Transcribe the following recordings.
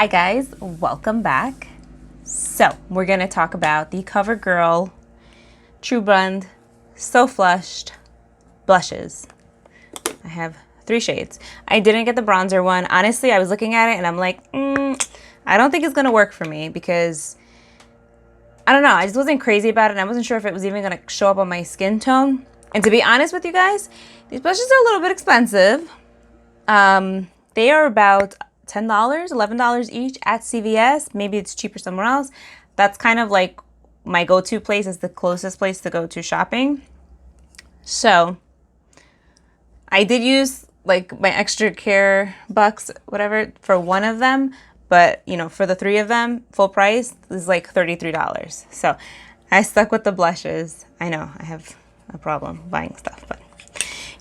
Hi guys, welcome back. So we're gonna talk about the Covergirl TruBlend So Flushed blushes. I have 3 shades. I didn't get the bronzer one. Honestly, I was looking at it and I'm like, I don't think it's gonna work for me because I don't know. I just wasn't crazy about it and I wasn't sure if it was even gonna show up on my skin tone. And to be honest with you guys, these blushes are a little bit expensive. They are about $10, $11 each at CVS. Maybe it's cheaper somewhere else. That's kind of like my go-to place, is the closest place to go to shopping. So I did use like my extra care bucks, whatever, for one of them. But, you know, for the 3 of them, full price is like $33. So I stuck with the blushes. I know I have a problem buying stuff, but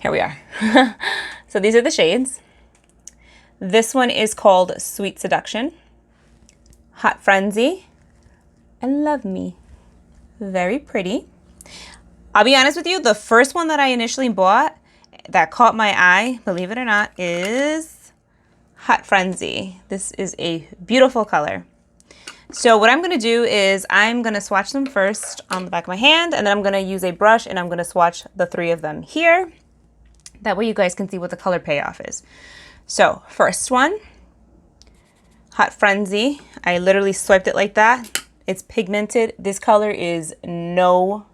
here we are. So these are the shades. This one is called Sweet Seduction, Hot Frenzy, and Love Me. Very pretty. I'll be honest with you, the first one that I initially bought that caught my eye, believe it or not, is Hot Frenzy. This is a beautiful color. So what I'm gonna do is I'm gonna swatch them first on the back of my hand, and then I'm gonna use a brush and I'm gonna swatch the 3 of them here. That way you guys can see what the color payoff is. So first one, Hot Frenzy. I literally swiped it like that. It's pigmented. This color is no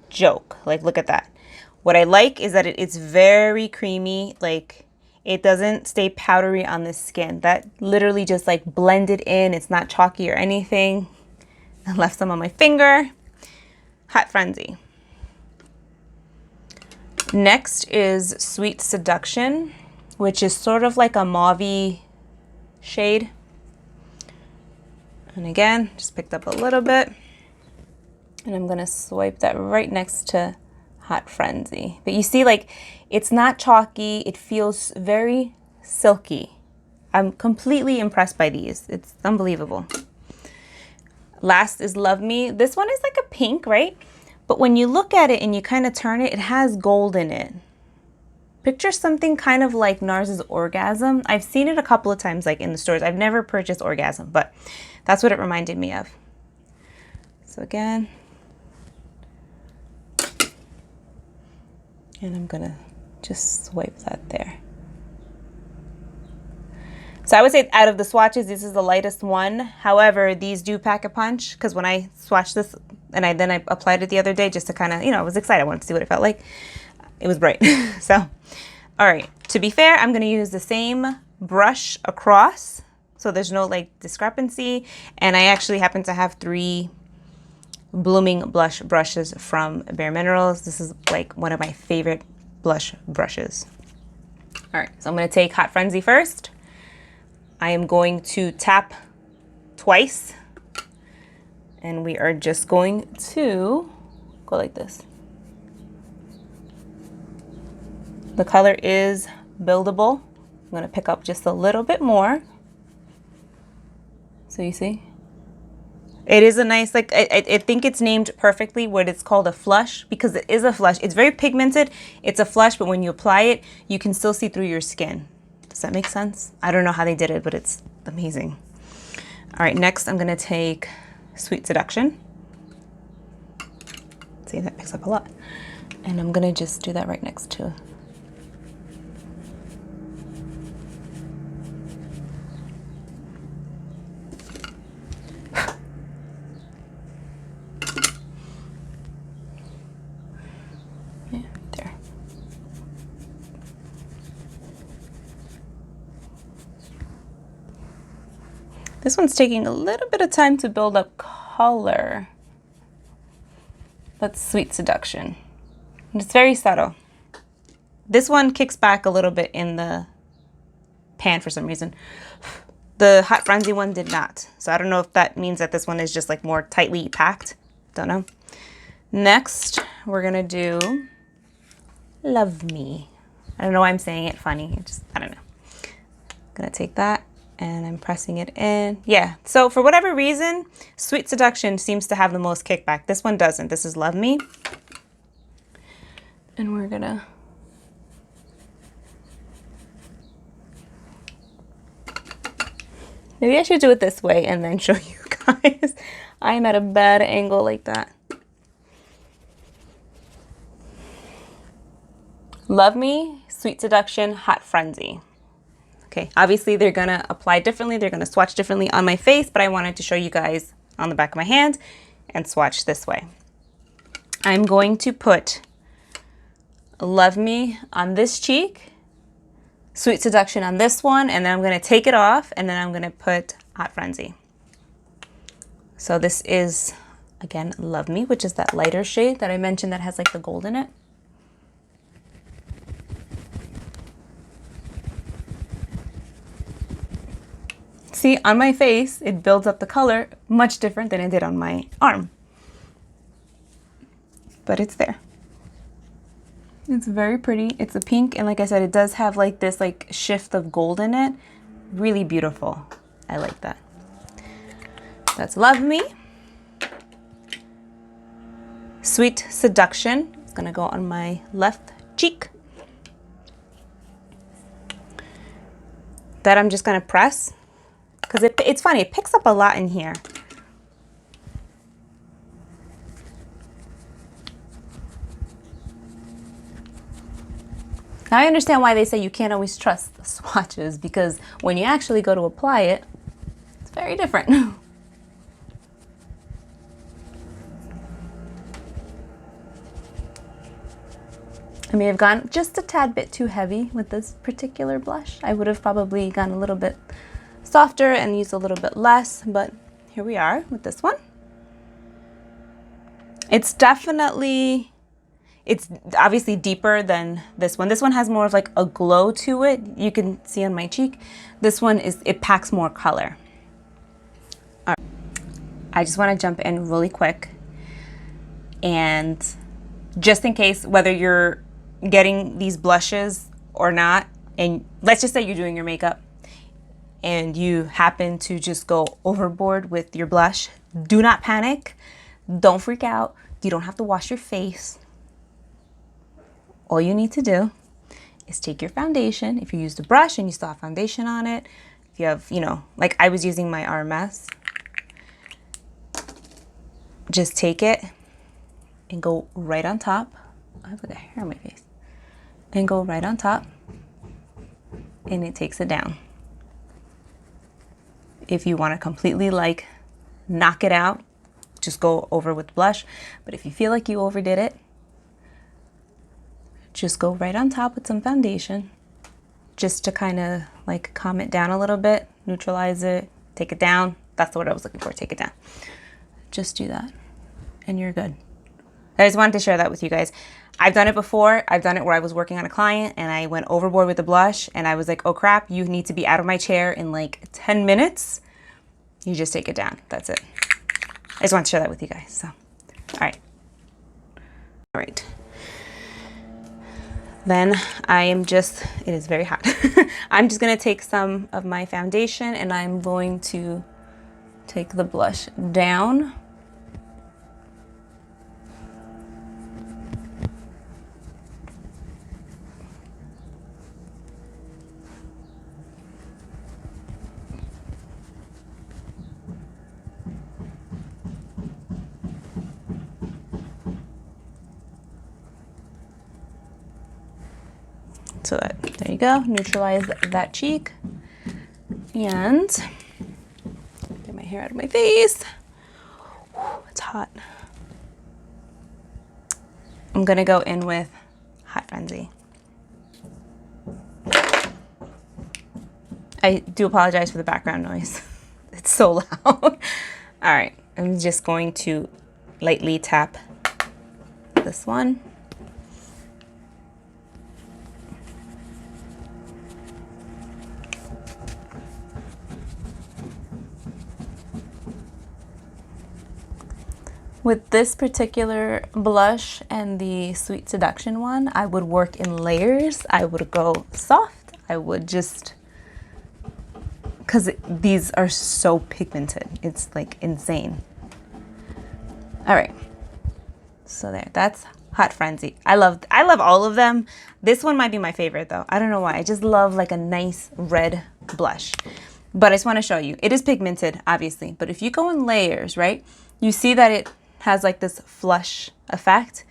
joke. Like, look at that. What I like is that it's very creamy. Like, it doesn't stay powdery on the skin. That literally just like blended in. It's not chalky or anything. I left some on my finger. Hot Frenzy. Next is Sweet Seduction, which is sort of like a mauve-y shade. And again, just picked up a little bit. And I'm gonna swipe that right next to Hot Frenzy. But you see, like, it's not chalky. It feels very silky. I'm completely impressed by these. It's unbelievable. Last is Love Me. This one is like a pink, right? But when you look at it and you kind of turn it, it has gold in it. Picture something kind of like NARS's Orgasm. I've seen it a couple of times, like in the stores. I've never purchased Orgasm, but that's what it reminded me of. So again, and I'm gonna just swipe that there. So I would say out of the swatches, this is the lightest one. However, these do pack a punch, because when I swatched this and then I applied it the other day just to kind of, you know, I was excited. I wanted to see what it felt like. It was bright. So, all right. To be fair, I'm going to use the same brush across, so there's no like discrepancy. And I actually happen to have 3 blooming blush brushes from Bare Minerals. This is like one of my favorite blush brushes. All right. So I'm going to take Hot Frenzy first. I am going to tap twice, and we are just going to go like this. The color is buildable. I'm going to pick up just a little bit more. So you see? It is a nice, like, I think it's named perfectly what it's called, a flush, because it is a flush. It's very pigmented. It's a flush, but when you apply it, you can still see through your skin. Does that make sense? I don't know how they did it, but it's amazing. All right, next I'm going to take Sweet Seduction. See, that picks up a lot. And I'm going to just do that right next to. Yeah, there. This one's taking a little bit of time to build up color. That's Sweet Seduction. And it's very subtle. This one kicks back a little bit in the pan for some reason. The Hot Frenzy one did not. So I don't know if that means that this one is just like more tightly packed. Don't know. Next, we're gonna do Love Me. I don't know why I'm saying it funny. I don't know. I'm gonna take that and I'm pressing it in. Yeah, so for whatever reason, Sweet Seduction seems to have the most kickback. This one doesn't. This is Love Me. And we're gonna Maybe I should do it this way and then show you guys. I'm at a bad angle like that. Love Me, Sweet Seduction, Hot Frenzy. Okay, obviously they're gonna apply differently. They're gonna swatch differently on my face, but I wanted to show you guys on the back of my hand and swatch this way. I'm going to put Love Me on this cheek, Sweet Seduction on this one, and then I'm gonna take it off, and then I'm gonna put Hot Frenzy. So this is, again, Love Me, which is that lighter shade that I mentioned that has like the gold in it. See, on my face, it builds up the color much different than it did on my arm. But it's there. It's very pretty. It's a pink, and like I said, it does have like this like shift of gold in it. Really beautiful. I like that. That's Love Me. Sweet Seduction. It's gonna go on my left cheek. That I'm just gonna press. Because it's funny, it picks up a lot in here. Now I understand why they say you can't always trust the swatches, because when you actually go to apply it, it's very different. I may have gone just a tad bit too heavy with this particular blush. I would have probably gone a little bit softer and used a little bit less, but here we are with this one. It's definitely, it's obviously deeper than this one. This one has more of like a glow to it. You can see on my cheek. This one is, it packs more color. All right. I just want to jump in really quick, and just in case, whether you're getting these blushes or not, and let's just say you're doing your makeup and you happen to just go overboard with your blush, do not panic. Don't freak out. You don't have to wash your face. All you need to do is take your foundation. If you used a brush and you still have foundation on it, if you have, you know, like I was using my RMS, just take it and go right on top. I have like a hair on my face. And go right on top, and it takes it down. If you want to completely like knock it out, just go over with blush. But if you feel like you overdid it, just go right on top with some foundation, just to kind of like calm it down a little bit, neutralize it, take it down. That's the word I was looking for, take it down. Just do that, and you're good. I just wanted to share that with you guys. I've done it before. I've done it where I was working on a client and I went overboard with the blush, and I was like, oh crap, you need to be out of my chair in like 10 minutes. You just take it down. That's it. I just want to share that with you guys. So, all right. All right. Then I am just, it is very hot. I'm just going to take some of my foundation and I'm going to take the blush down. So that, there you go, neutralize that cheek. And get my hair out of my face. Whew, it's hot. I'm gonna go in with Hot Frenzy. I do apologize for the background noise. It's so loud. All right, I'm just going to lightly tap this one. With this particular blush and the Sweet Seduction one, I would work in layers. I would go soft. I would just, because these are so pigmented. It's like insane. All right, so there, that's Hot Frenzy. I love all of them. This one might be my favorite though. I don't know why. I just love like a nice red blush. But I just want to show you. It is pigmented, obviously. But if you go in layers, right, you see that it has like this flush effect.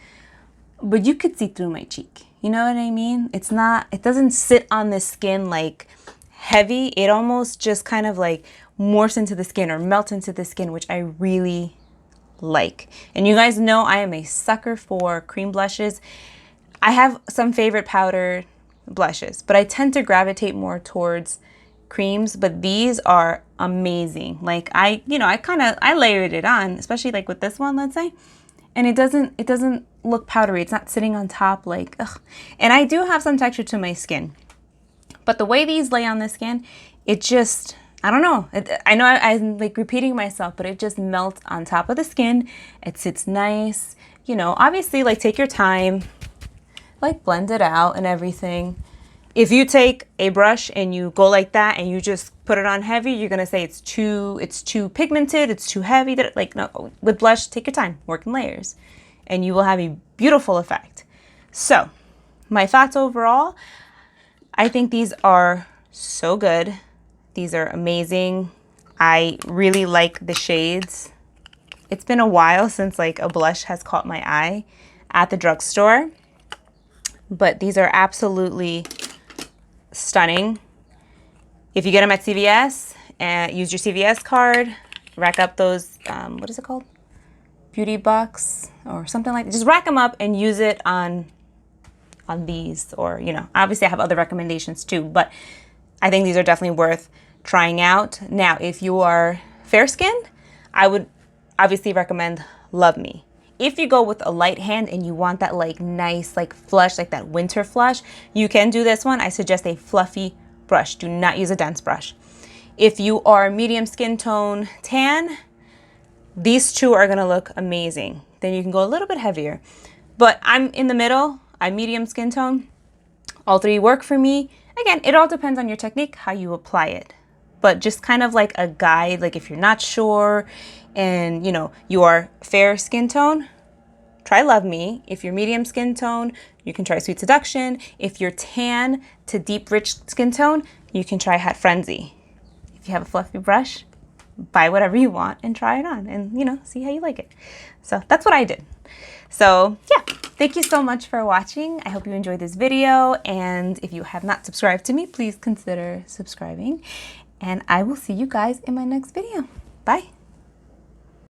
But you could see through my cheek. You know what I mean? It's not, it doesn't sit on the skin like heavy. It almost just kind of like morphs into the skin or melts into the skin, which I really like. And you guys know I am a sucker for cream blushes. I have some favorite powder blushes, but I tend to gravitate more towards creams, but these are amazing. Like I layered it on, especially like with this one, let's say, and it doesn't look powdery. It's not sitting on top like, ugh. And I do have some texture to my skin, but the way these lay on the skin, it just, I don't know. I know I'm like repeating myself, but it just melts on top of the skin. It sits nice. You know, obviously like take your time, like blend it out and everything. If you take a brush and you go like that and you just put it on heavy, you're gonna say it's too pigmented, it's too heavy. Like no, with blush, take your time, work in layers, and you will have a beautiful effect. So, my thoughts overall, I think these are so good. These are amazing. I really like the shades. It's been a while since like a blush has caught my eye at the drugstore, but these are absolutely stunning. If you get them at CVS and use your CVS card, rack up those, what is it called? Beauty bucks or something like that. Just rack them up and use it on these, or, you know, obviously I have other recommendations too, but I think these are definitely worth trying out. Now, if you are fair skinned, I would obviously recommend Love Me. If you go with a light hand and you want that like nice, like flush, like that winter flush, you can do this one. I suggest a fluffy brush. Do not use a dense brush. If you are medium skin tone tan, these two are gonna look amazing. Then you can go a little bit heavier. But I'm in the middle, I'm medium skin tone. All three work for me. Again, it all depends on your technique, how you apply it. But just kind of like a guide, like if you're not sure and you know, you are fair skin tone, try Love Me. If you're medium skin tone, you can try Sweet Seduction. If you're tan to deep rich skin tone, you can try Hot Frenzy. If you have a fluffy brush, buy whatever you want and try it on and, you know, see how you like it. So that's what I did. So yeah, thank you so much for watching. I hope you enjoyed this video. And if you have not subscribed to me, please consider subscribing. And I will see you guys in my next video. Bye.